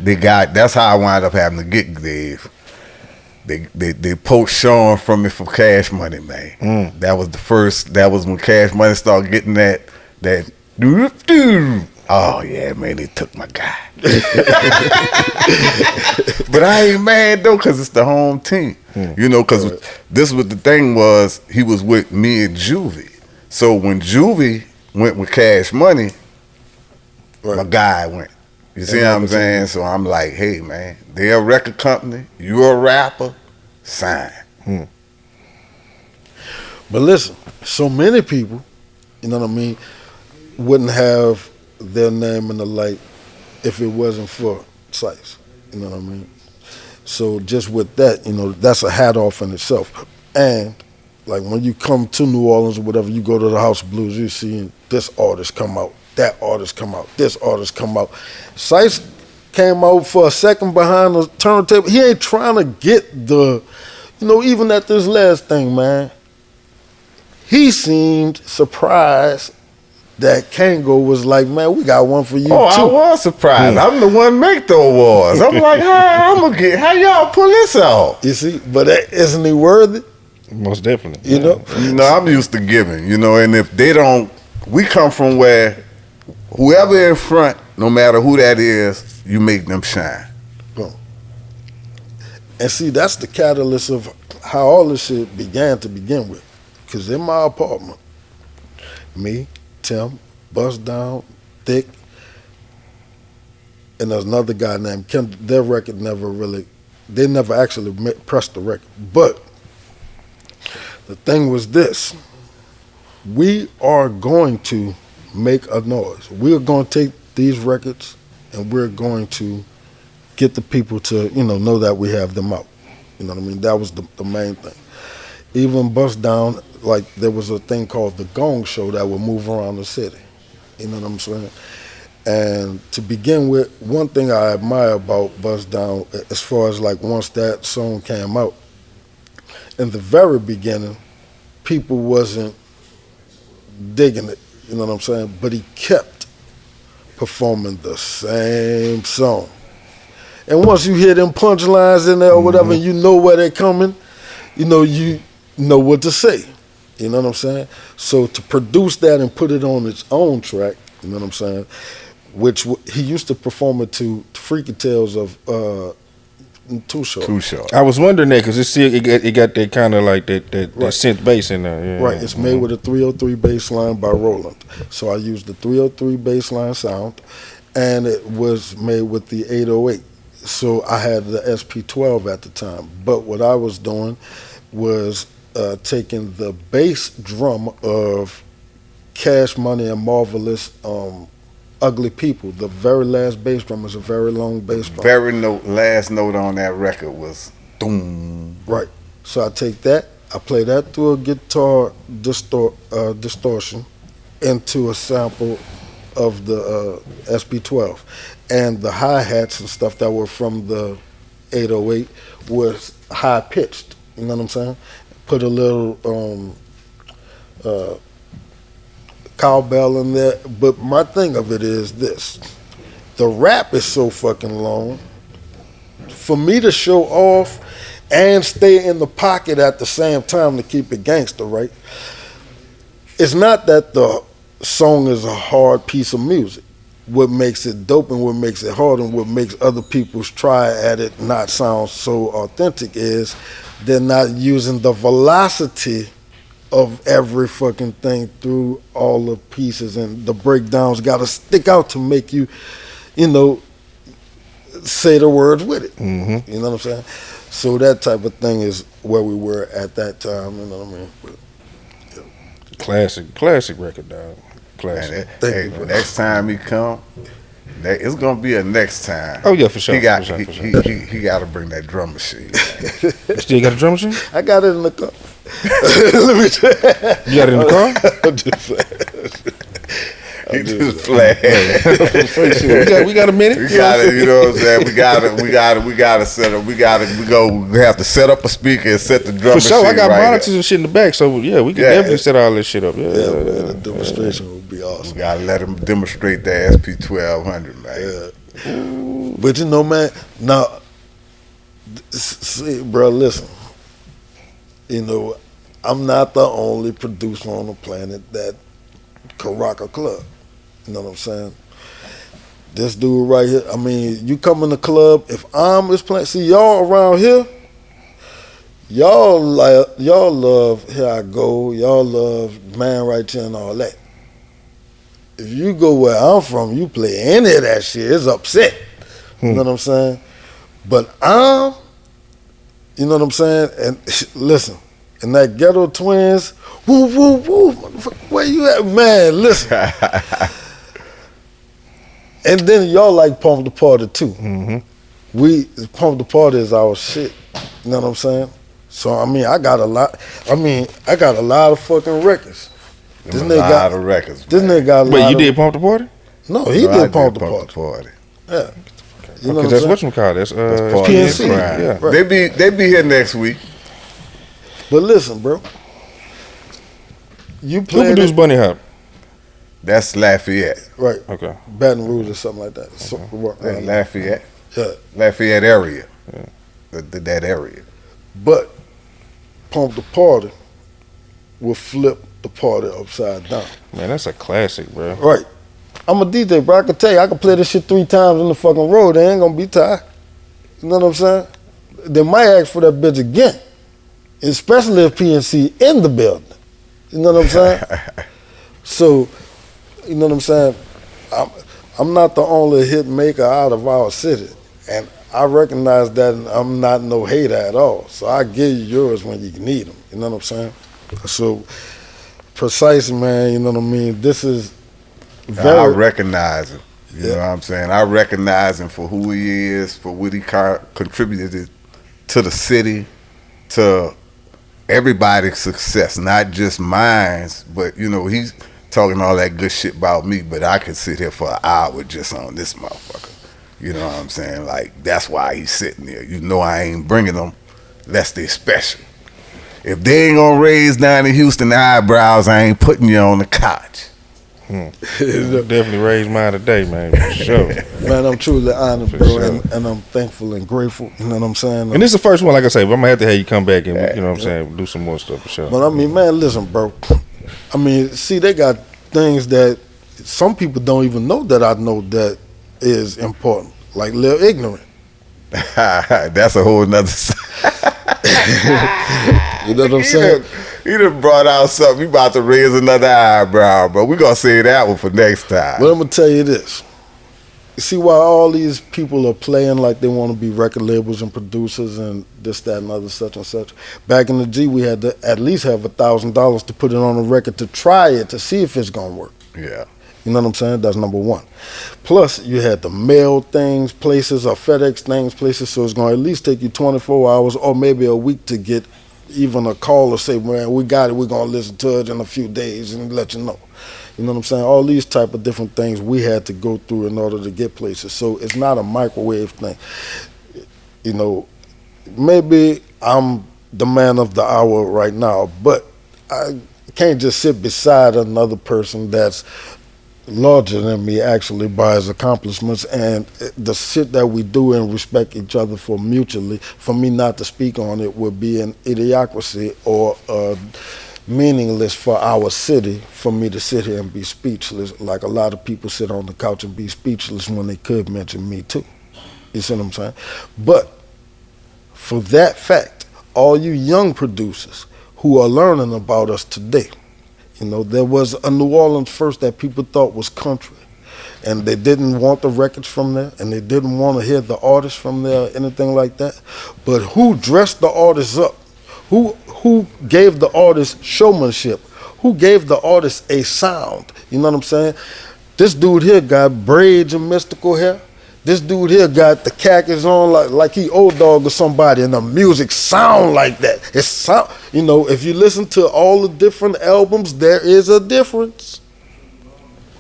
the guy. That's how I wound up having to get Dave. They poached Sean from me for Cash Money, man. That was the first. That was when Cash Money started getting that. Oh yeah, man, they took my guy. But I ain't mad though, cause it's the home team. You know, cause this was the thing was he was with me and Juvie. So when Juvie went with Cash Money, my guy went. You see what I'm saying? So I'm like, hey man, they're a record company. You're a rapper. Sign. But listen, so many people, you know what I mean, wouldn't have their name in the light if it wasn't for Sice. You know what I mean? So just with that, you know, that's a hat off in itself. And like when you come to New Orleans or whatever, you go to the House of Blues, you see this artist come out, that artist come out, this artist come out. Sice came out for a second behind the turntable. He ain't trying to get the, you know, even at this last thing, man, he seemed surprised that Kango was like, man, we got one for you too. I was surprised. I'm the one make the awards. I'm like, how y'all pull this off? You see, but isn't he worthy? Most definitely. You know? You know, I'm used to giving, you know, and if they don't, we come from where whoever in front, no matter who that is, you make them shine. Boom. And see, that's the catalyst of how all this shit began to begin with. Because in my apartment, me, Tim, Bust Down, Thick, and there's another guy named Ken. Their record they never actually pressed the record. But the thing was this: we are going to make a noise. We're going to take these records and we're going to get the people to, you know that we have them out. You know what I mean? That was the main thing. Even Bust Down, like there was a thing called the Gong Show that would move around the city. You know what I'm saying? And to begin with, one thing I admire about Bust Down, as far as like once that song came out, in the very beginning, people wasn't digging it. You know what I'm saying? But he kept performing the same song. And once you hear them punchlines in there or whatever, and you know where they're coming, you know what to say. You know what I'm saying? So to produce that and put it on its own track, you know what I'm saying, which he used to perform it to Freaky Tales of Too Short. I was wondering that because it got that kind of like that synth bass in there. Yeah. Right, it's made with a 303 bass line by Roland. So I used the 303 bass line sound, and it was made with the 808. So I had the SP12 at the time. But what I was doing was taking the bass drum of Cash Money and Marvelous Ugly People. The very last bass drum is a very long bass drum. Last note on that record was doom. Right. So I take that, I play that through a guitar distortion into a sample of the SP12. And the hi-hats and stuff that were from the 808 was high-pitched. You know what I'm saying? Put a little cowbell in there. But my thing of it is this. The rap is so fucking long. For me to show off and stay in the pocket at the same time to keep it gangster, right? It's not that the song is a hard piece of music. What makes it dope and what makes it hard and what makes other people's try at it not sound so authentic is they're not using the velocity of every fucking thing through all the pieces, and the breakdowns got to stick out to make you, say the words with it. Mm-hmm. You know what I'm saying? So that type of thing is where we were at that time. You know what I mean? But, yeah. Classic record, dog. Classic. Next time he come, it's gonna be a next time. Oh yeah, for sure. He got for sure. he got to bring that drum machine. You still got a drum machine? I got it in the car. Let me tell you. You got it in the car? I'm just playing. He just playing. we got a minute. We got it. You know what I'm saying? We got to set up. We have to set up a speaker and set the drum For machine. sure, I got right monitors and shit in the back, so yeah, we can definitely set all this shit up. Yeah, Yeah, man, the demonstration would be awesome. We gotta let him demonstrate the SP 1200, man. Yeah. But you know, man, now, see, bro, listen. You know, I'm not the only producer on the planet that can rock a club. You know what I'm saying? This dude right here, I mean, you come in the club, if I'm is playing, see y'all around here, y'all love Here I Go, y'all love Man Right Here and all that. If you go where I'm from, you play any of that shit, it's upset. You know what I'm saying? But you know what I'm saying? And listen, and that Ghetto Twins, woo, woo, woo, motherfucker, where you at, man? Listen. And then y'all like Pump the Party too. Mm-hmm. Pump the Party is our shit. You know what I'm saying? So I mean, I got a lot of fucking records. This nigga got a lot of records. This nigga got a lot. Wait, you did Pump the Party? No, he did Pump the Party. Yeah. You know that's whatchamacallit. That's PNC. Yeah. Right. They be here next week. But listen, bro. You Who played produced Bunny Hop? That's Lafayette. Right. Okay. Baton Rouge or something like that. So, Lafayette. Yeah. Lafayette area. Yeah. That area. But Pump the Party will flip the party upside down. Man, that's a classic, bro. Right. I'm a DJ, bro. I can tell you, I can play this shit 3 times in the fucking road. They ain't gonna be tired. You know what I'm saying? They might ask for that bitch again. Especially if PNC in the building. You know what I'm saying? So, you know what I'm saying? I'm not the only hit maker out of our city. And I recognize that, and I'm not no hater at all. So I give you yours when you need them. You know what I'm saying? So, Precise, man, you know what I mean? This is very... I recognize him. You know what I'm saying? I recognize him for who he is, for what he contributed to the city, to everybody's success, not just mine, but, you know, he's talking all that good shit about me, but I could sit here for an hour just on this motherfucker. You know what I'm saying? Like, that's why he's sitting there. You know I ain't bringing them unless they special. If they ain't gonna raise down in Houston eyebrows, I ain't putting you on the couch. Definitely raised mine today, man. For sure. Man, I'm truly honored, bro, and I'm thankful and grateful. You know what I'm saying? And this is the first one, like I say, but I'm gonna have to have you come back and you know what I'm saying, do some more stuff for sure. But I mean, man, listen, bro. I mean, see, they got things that some people don't even know that I know that is important, like Lil Ignorant. That's a whole nother You know what I'm saying? He done brought out something. He about to raise another eyebrow, but we gonna save that one for next time. But I'm gonna tell you this. You see why all these people are playing like they want to be record labels and producers and this, that, and other, such and such. Back in the G, we had to at least have $1,000 to put it on a record to try it, to see if it's gonna work. Yeah. You know what I'm saying? That's number one. Plus, you had to mail things places or FedEx things places, so it's going to at least take you 24 hours or maybe a week to get even a call or say, man, we got it, we're going to listen to it in a few days and let you know. You know what I'm saying? All these type of different things we had to go through in order to get places. So it's not a microwave thing. You know, maybe I'm the man of the hour right now, but I can't just sit beside another person that's larger than me actually by his accomplishments and the shit that we do and respect each other for mutually. For me not to speak on it would be an idiocracy or meaningless for our city for me to sit here and be speechless, like a lot of people sit on the couch and be speechless when they could mention me too. You see what I'm saying? But for that fact, all you young producers who are learning about us today, you know, there was a New Orleans first that people thought was country, and they didn't want the records from there, and they didn't want to hear the artists from there or anything like that. But who dressed the artists up? Who gave the artists showmanship? Who gave the artists a sound? You know what I'm saying? This dude here got braids and mystical hair. This dude here got the khakis on like he old dog or somebody, and the music sound like that. It sound, you know, if you listen to all the different albums, there is a difference.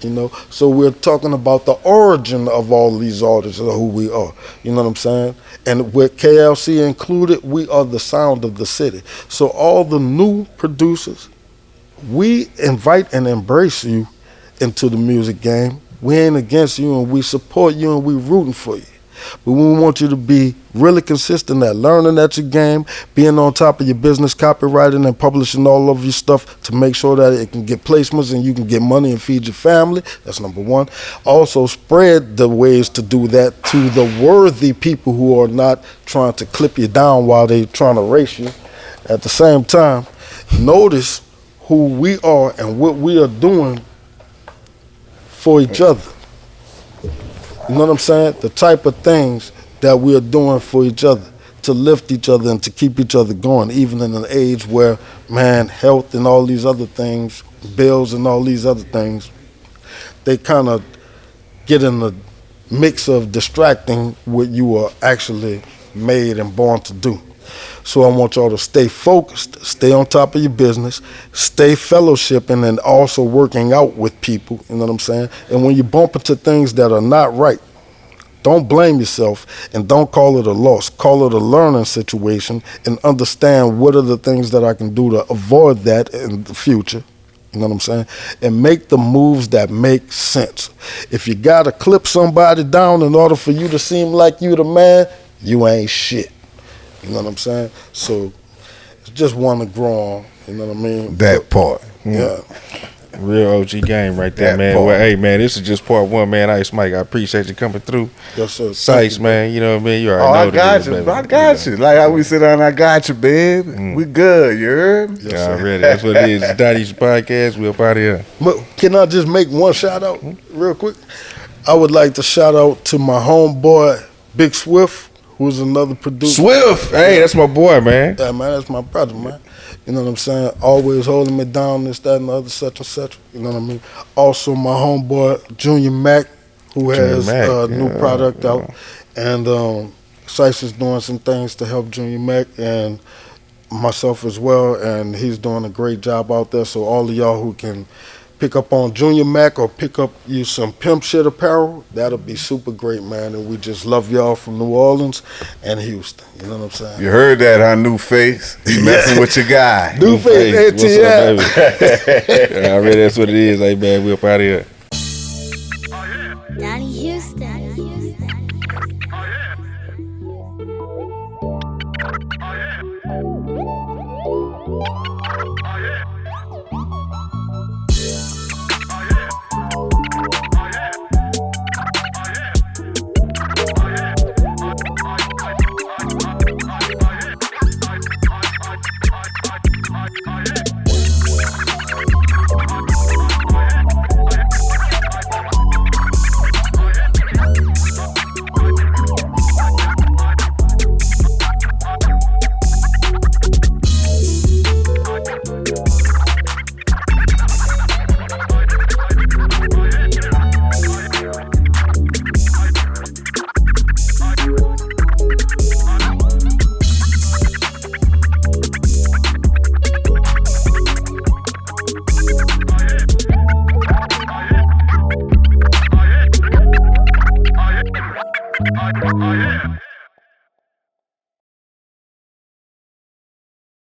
You know, so we're talking about the origin of all these artists of who we are. You know what I'm saying? And with KLC included, we are the sound of the city. So all the new producers, we invite and embrace you into the music game. We ain't against you, and we support you, and we rooting for you. But we want you to be really consistent at learning at your game, being on top of your business, copywriting and publishing all of your stuff to make sure that it can get placements and you can get money and feed your family. That's number one. Also, spread the ways to do that to the worthy people who are not trying to clip you down while they're trying to race you. At the same time, notice who we are and what we are doing for each other. You know what I'm saying? The type of things that we are doing for each other to lift each other and to keep each other going, even in an age where, man, health and all these other things, bills and all these other things, they kind of get in the mix of distracting what you are actually made and born to do. So I want y'all to stay focused, stay on top of your business, stay fellowshipping and also working out with people, you know what I'm saying? And when you bump into things that are not right, don't blame yourself and don't call it a loss. Call it a learning situation and understand what are the things that I can do to avoid that in the future. You know what I'm saying? And make the moves that make sense. If you gotta clip somebody down in order for you to seem like you the man, you ain't shit. You know what I'm saying? So it's just one to grow on. You know what I mean? That part. Yeah. Real OG game right there, That man. part. Well, hey, man, this is just part one, man. Ice Mike, I appreciate you coming through. Yes, sir. Sice, man, you know what I mean? You Oh, already know I what it got is, you. baby. I got you. Like how we sit down, I got you, babe. We good, you heard? Yes, Yeah, sir. already. That's what it is. It's Donnie's podcast. We up out of here. But can I just make one shout out real quick? I would like to shout out to my homeboy, Big Swift, who's another producer. Swift. Hey, that's my boy, man. Yeah, man, that's my brother, man. You know what I'm saying? Always holding me down, this, that, and the other, such and such. You know what I mean? Also, my homeboy, Junior Mac, who has Mac, a new yeah, product yeah. out. And Sice is doing some things to help Junior Mac and myself as well. And he's doing a great job out there. So all of y'all who can pick up on Junior Mac or pick up you some pimp shit apparel, that'll be super great, man. And we just love y'all from New Orleans and Houston. You know what I'm saying? You heard that, huh? New face. You messing with your guy. New face, What's up, ATL. baby? Yeah, already that's what it is. Hey, man, we up out of here. Donnie Houston. Oh, yeah.